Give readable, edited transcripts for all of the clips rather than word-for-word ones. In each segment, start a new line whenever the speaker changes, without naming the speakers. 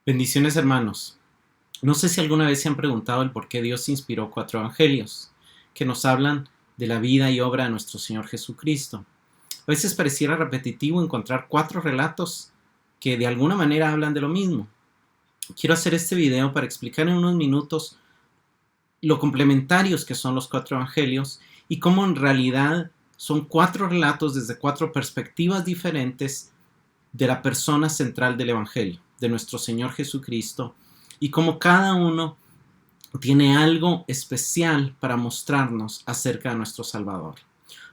Bendiciones, hermanos. No sé si alguna vez se han preguntado el por qué Dios inspiró 4 evangelios que nos hablan de la vida y obra de nuestro Señor Jesucristo. A veces pareciera repetitivo encontrar 4 relatos que de alguna manera hablan de lo mismo. Quiero hacer este video para explicar en unos minutos lo complementarios que son los 4 evangelios y cómo en realidad son 4 relatos desde 4 perspectivas diferentes de la persona central del evangelio, de nuestro Señor Jesucristo, y cómo cada uno tiene algo especial para mostrarnos acerca de nuestro Salvador.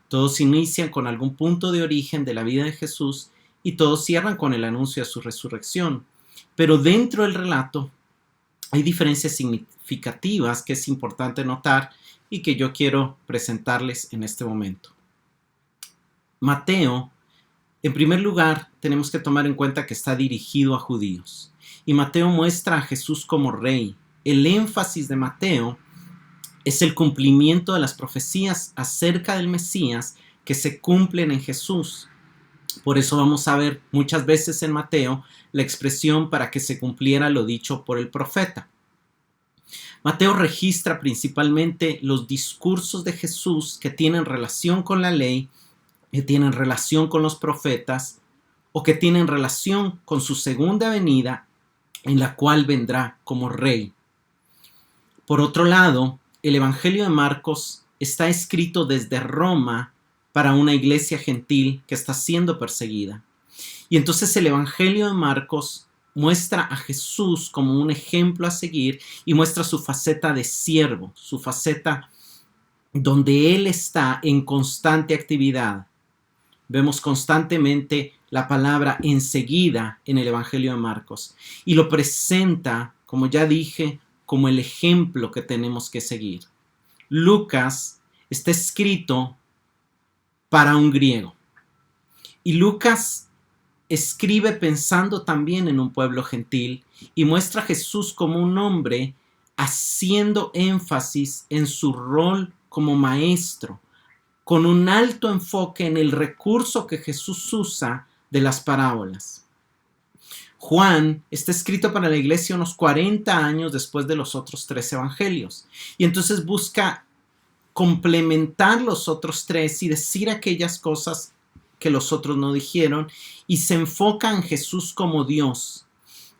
Todos inician con algún punto de origen de la vida de Jesús y todos cierran con el anuncio de su resurrección. Pero dentro del relato hay diferencias significativas que es importante notar y que yo quiero presentarles en este momento. Mateo, en primer lugar, tenemos que tomar en cuenta que está dirigido a judíos. Y Mateo muestra a Jesús como rey. El énfasis de Mateo es el cumplimiento de las profecías acerca del Mesías que se cumplen en Jesús. Por eso vamos a ver muchas veces en Mateo la expresión para que se cumpliera lo dicho por el profeta. Mateo registra principalmente los discursos de Jesús que tienen relación con la ley, que tienen relación con los profetas o que tienen relación con su segunda venida en la cual vendrá como rey. Por otro lado, el Evangelio de Marcos está escrito desde Roma para una iglesia gentil que está siendo perseguida. Y entonces el Evangelio de Marcos muestra a Jesús como un ejemplo a seguir y muestra su faceta de siervo, su faceta donde Él está en constante actividad. Vemos constantemente la palabra enseguida en el Evangelio de Marcos y lo presenta, como ya dije, como el ejemplo que tenemos que seguir. Lucas está escrito para un griego y Lucas escribe pensando también en un pueblo gentil y muestra a Jesús como un hombre haciendo énfasis en su rol como maestro, con un alto enfoque en el recurso que Jesús usa de las parábolas. Juan está escrito para la iglesia unos 40 años después de los otros 3 evangelios y entonces busca complementar los otros 3 y decir aquellas cosas que los otros no dijeron y se enfoca en Jesús como Dios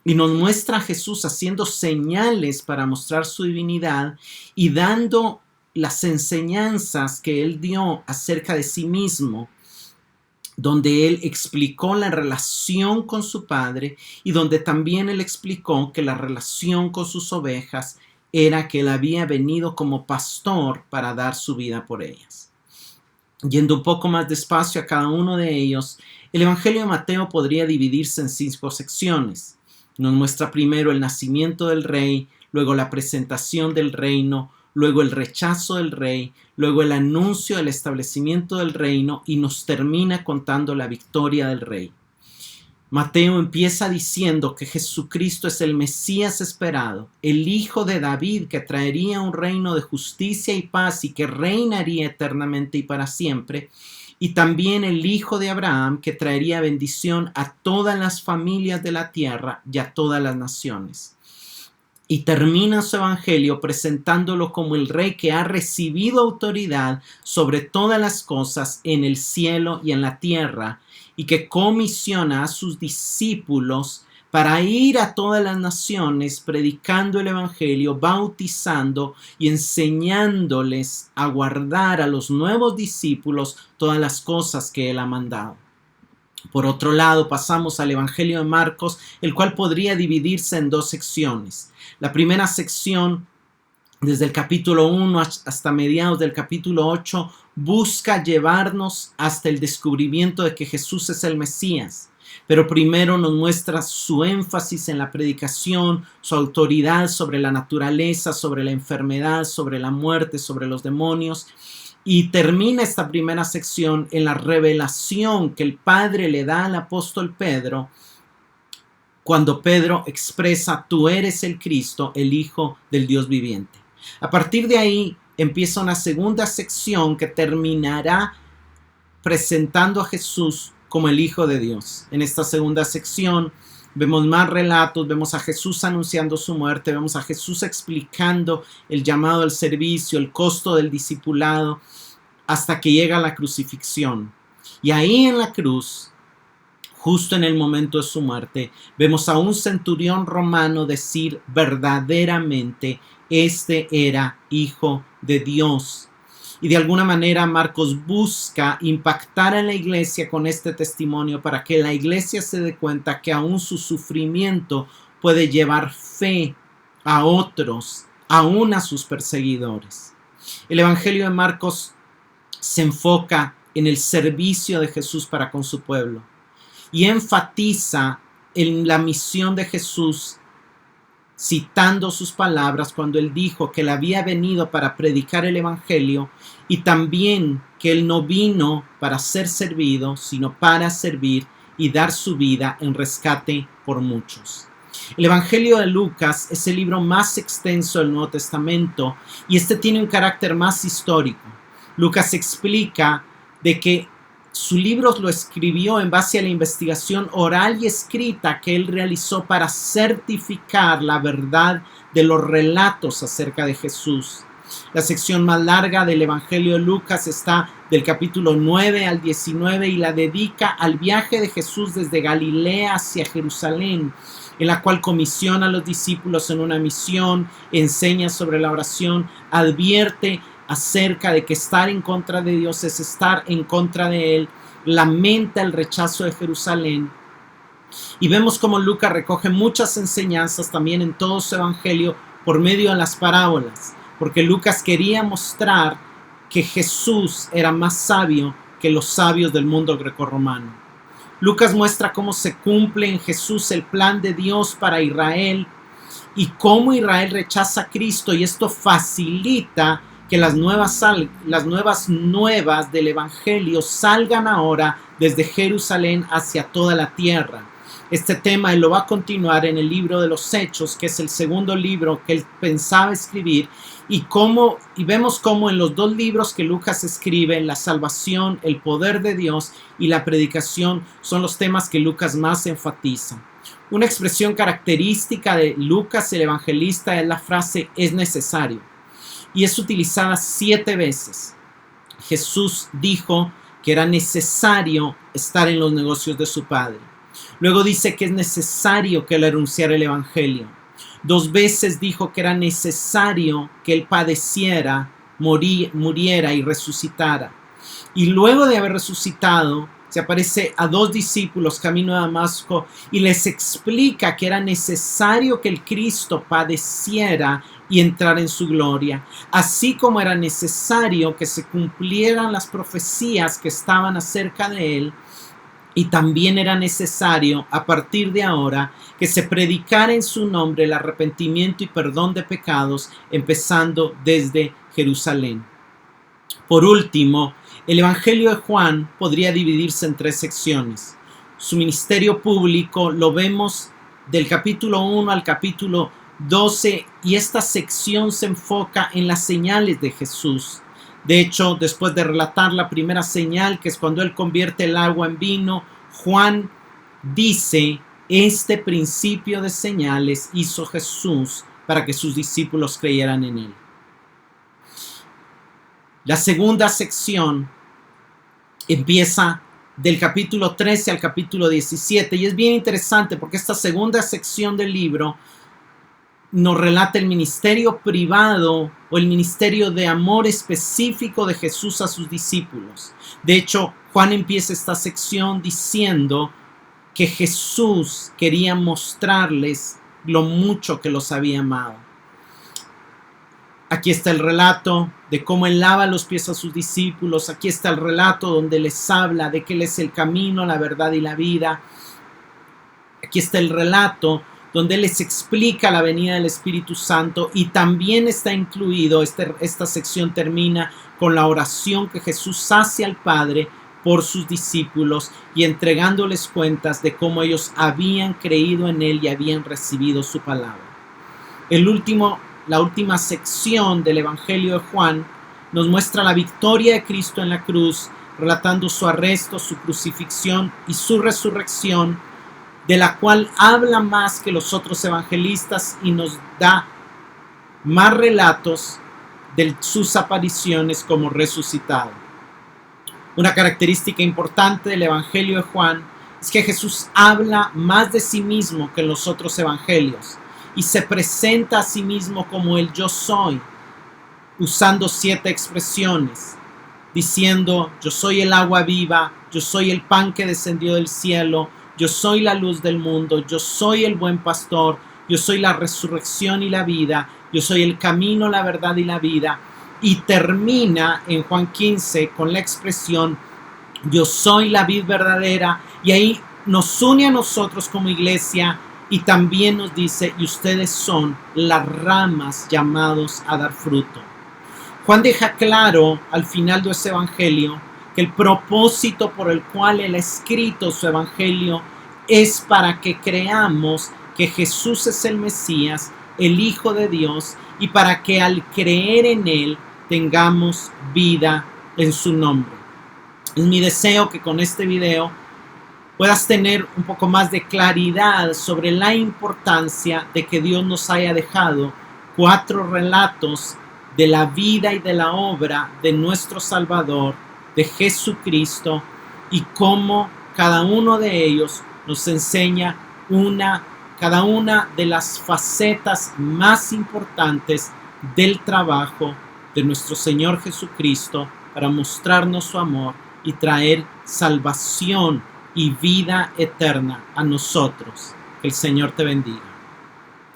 y nos muestra a Jesús haciendo señales para mostrar su divinidad y dando las enseñanzas que él dio acerca de sí mismo, donde él explicó la relación con su padre y donde también él explicó que la relación con sus ovejas era que él había venido como pastor para dar su vida por ellas. Yendo un poco más despacio a cada uno de ellos, el Evangelio de Mateo podría dividirse en 5 secciones. Nos muestra primero el nacimiento del rey, luego la presentación del reino, luego el rechazo del rey, luego el anuncio del establecimiento del reino y nos termina contando la victoria del rey. Mateo empieza diciendo que Jesucristo es el Mesías esperado, el Hijo de David que traería un reino de justicia y paz y que reinaría eternamente y para siempre, y también el Hijo de Abraham que traería bendición a todas las familias de la tierra y a todas las naciones. Y termina su evangelio presentándolo como el rey que ha recibido autoridad sobre todas las cosas en el cielo y en la tierra y que comisiona a sus discípulos para ir a todas las naciones predicando el evangelio, bautizando y enseñándoles a guardar a los nuevos discípulos todas las cosas que él ha mandado. Por otro lado, pasamos al Evangelio de Marcos, el cual podría dividirse en 2 secciones. La primera sección, desde el capítulo 1 hasta mediados del capítulo 8, busca llevarnos hasta el descubrimiento de que Jesús es el Mesías. Pero primero nos muestra su énfasis en la predicación, su autoridad sobre la naturaleza, sobre la enfermedad, sobre la muerte, sobre los demonios. Y termina esta primera sección en la revelación que el Padre le da al apóstol Pedro cuando Pedro expresa: tú eres el Cristo, el Hijo del Dios viviente. A partir de ahí empieza una segunda sección que terminará presentando a Jesús como el Hijo de Dios. En esta segunda sección Vemos más relatos, vemos a Jesús anunciando su muerte, vemos a Jesús explicando el llamado al servicio, el costo del discipulado, hasta que llega la crucifixión. Y ahí en la cruz, justo en el momento de su muerte, vemos a un centurión romano decir verdaderamente, este era Hijo de Dios. Y de alguna manera Marcos busca impactar a la iglesia con este testimonio para que la iglesia se dé cuenta que aún su sufrimiento puede llevar fe a otros, aún a sus perseguidores. El Evangelio de Marcos se enfoca en el servicio de Jesús para con su pueblo y enfatiza en la misión de Jesús, citando sus palabras cuando él dijo que él había venido para predicar el evangelio y también que él no vino para ser servido, sino para servir y dar su vida en rescate por muchos. El Evangelio de Lucas es el libro más extenso del Nuevo Testamento y este tiene un carácter más histórico. Lucas explica de que su libro lo escribió en base a la investigación oral y escrita que él realizó para certificar la verdad de los relatos acerca de Jesús. La sección más larga del Evangelio de Lucas está del capítulo 9 al 19 y la dedica al viaje de Jesús desde Galilea hacia Jerusalén, en la cual comisiona a los discípulos en una misión, enseña sobre la oración, advierte acerca de que estar en contra de Dios es estar en contra de Él, lamenta el rechazo de Jerusalén. Y vemos cómo Lucas recoge muchas enseñanzas también en todo su evangelio por medio de las parábolas, porque Lucas quería mostrar que Jesús era más sabio que los sabios del mundo grecorromano. Lucas muestra cómo se cumple en Jesús el plan de Dios para Israel y cómo Israel rechaza a Cristo, y esto facilita que las nuevas del Evangelio salgan ahora desde Jerusalén hacia toda la tierra. Este tema él lo va a continuar en el libro de los Hechos, que es el segundo libro que él pensaba escribir, y vemos cómo en los dos libros que Lucas escribe, la salvación, el poder de Dios y la predicación son los temas que Lucas más enfatiza. Una expresión característica de Lucas el evangelista es la frase "es necesario", y es utilizada 7 veces. Jesús dijo que era necesario estar en los negocios de su Padre. Luego dice que es necesario que él anunciara el evangelio. 2 veces dijo que era necesario que él padeciera, muriera y resucitara. Y luego de haber resucitado, se aparece a 2 discípulos camino a Damasco y les explica que era necesario que el Cristo padeciera y entrar en su gloria, así como era necesario que se cumplieran las profecías que estaban acerca de él, y también era necesario a partir de ahora que se predicara en su nombre el arrepentimiento y perdón de pecados, empezando desde Jerusalén. Por último, el Evangelio de Juan podría dividirse en 3 secciones. Su ministerio público lo vemos del capítulo 1 al capítulo 12 y esta sección se enfoca en las señales de Jesús. De hecho, después de relatar la primera señal, que es cuando él convierte el agua en vino, Juan dice: este principio de señales hizo Jesús para que sus discípulos creyeran en él. La segunda sección empieza del capítulo 13 al capítulo 17 y es bien interesante porque esta segunda sección del libro nos relata el ministerio privado o el ministerio de amor específico de Jesús a sus discípulos. De hecho, Juan empieza esta sección diciendo que Jesús quería mostrarles lo mucho que los había amado. Aquí está el relato de cómo él lava los pies a sus discípulos. Aquí está el relato donde les habla de que él es el camino, la verdad y la vida. Aquí está el relato donde él les explica la venida del Espíritu Santo, y también está incluido, esta sección termina con la oración que Jesús hace al Padre por sus discípulos y entregándoles cuentas de cómo ellos habían creído en él y habían recibido su palabra. La última sección del Evangelio de Juan nos muestra la victoria de Cristo en la cruz, relatando su arresto, su crucifixión y su resurrección, de la cual habla más que los otros evangelistas y nos da más relatos de sus apariciones como resucitado. Una característica importante del Evangelio de Juan es que Jesús habla más de sí mismo que en los otros evangelios y se presenta a sí mismo como el yo soy, usando 7 expresiones, diciendo: yo soy el agua viva, yo soy el pan que descendió del cielo, yo soy la luz del mundo, yo soy el buen pastor, yo soy la resurrección y la vida, yo soy el camino, la verdad y la vida. Y termina en Juan 15 con la expresión: yo soy la vid verdadera, y ahí nos une a nosotros como iglesia y también nos dice: y ustedes son las ramas llamados a dar fruto. Juan deja claro al final de ese evangelio que el propósito por el cual él ha escrito su evangelio es para que creamos que Jesús es el Mesías, el Hijo de Dios, y para que al creer en él tengamos vida en su nombre. Es mi deseo que con este video puedas tener un poco más de claridad sobre la importancia de que Dios nos haya dejado 4 relatos de la vida y de la obra de nuestro Salvador, de Jesucristo, y cómo cada uno de ellos nos enseña cada una de las facetas más importantes del trabajo de nuestro Señor Jesucristo para mostrarnos su amor y traer salvación y vida eterna a nosotros. Que el Señor te bendiga.